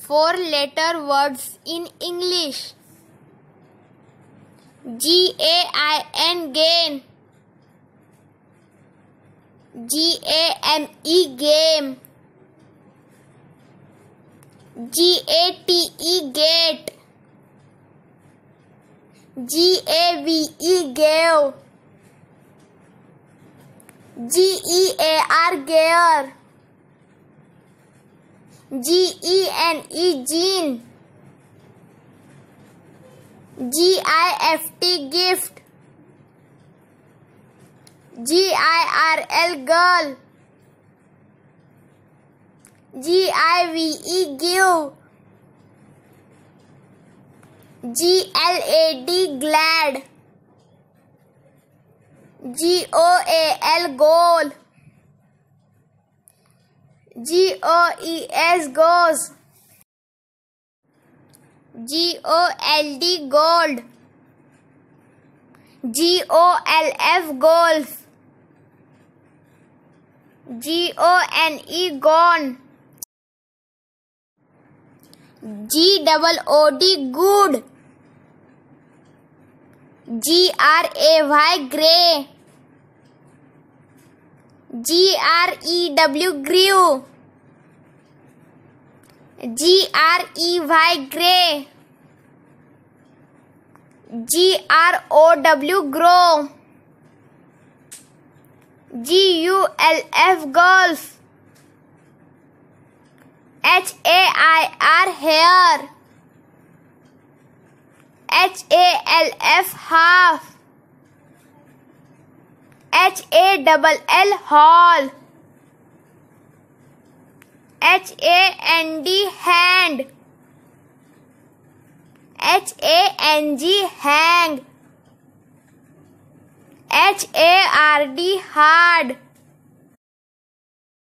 4-letter words in English. GAIN gain. GAME game. GATE gate. GAVE gave. GEAR gear. GENE gene. GIFT gift. GIRL girl. GIVE give. GLAD glad. GOAL goal. GOES goes. GOLD gold. GOLF golf. GONE gone. GOOD good. GRAY grey. GREW grew. GREY grey. GROW grow. GULF golf. HAIR hair. HALF half. HALL hall. HAND hand. HANG hang. HARD hard.